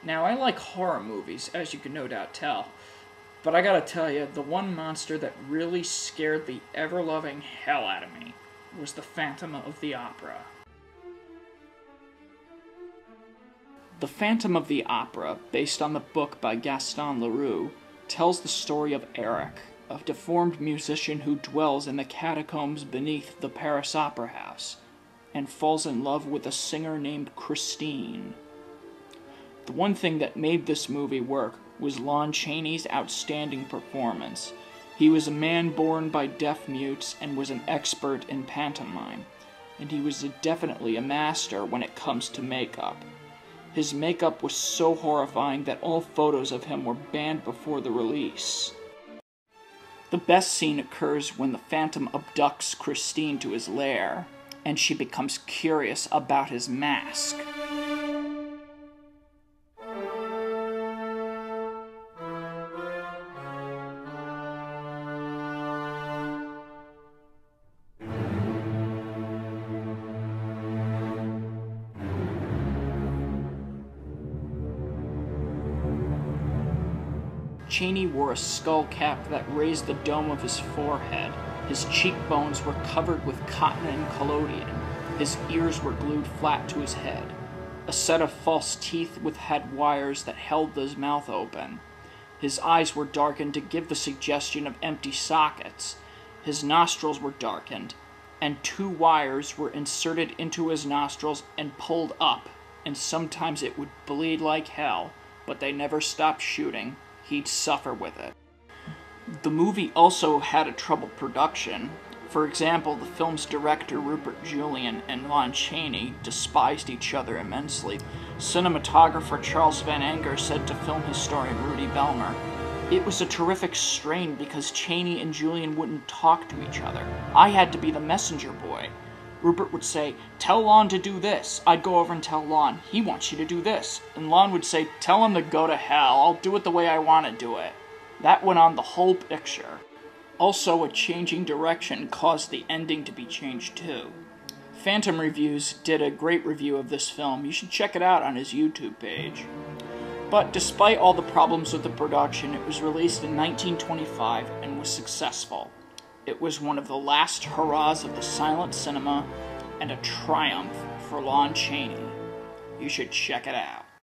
Now, I like horror movies, as you can no doubt tell, but I gotta tell you, the one monster that really scared the ever-loving hell out of me was the Phantom of the Opera. The Phantom of the Opera, based on the book by Gaston Leroux, tells the story of Eric, a deformed musician who dwells in the catacombs beneath the Paris Opera House, and falls in love with a singer named Christine. The one thing that made this movie work was Lon Chaney's outstanding performance. He was a man born by deaf mutes and was an expert in pantomime, and he was definitely a master when it comes to makeup. His makeup was so horrifying that all photos of him were banned before the release. The best scene occurs when the Phantom abducts Christine to his lair, and she becomes curious about his mask. Chaney wore a skull cap that raised the dome of his forehead. His cheekbones were covered with cotton and collodion. His ears were glued flat to his head. A set of false teeth had wires that held his mouth open. His eyes were darkened to give the suggestion of empty sockets. His nostrils were darkened, and 2 wires were inserted into his nostrils and pulled up, and sometimes it would bleed like hell, but they never stopped shooting. He'd suffer with it. The movie also had a troubled production. For example, the film's director Rupert Julian and Lon Chaney despised each other immensely. Cinematographer Charles Van Anger said to film historian Rudy Belmer, "It was a terrific strain because Chaney and Julian wouldn't talk to each other. I had to be the messenger boy. Rupert would say, 'Tell Lon to do this.' I'd go over and tell Lon, 'He wants you to do this.' And Lon would say, 'Tell him to go to hell. I'll do it the way I want to do it.' That went on the whole picture. Also, a changing direction caused the ending to be changed too. Phantom Reviews did a great review of this film. You should check it out on his YouTube page. But despite all the problems with the production, it was released in 1925 and was successful. It was one of the last hurrahs of the silent cinema and a triumph for Lon Chaney. You should check it out.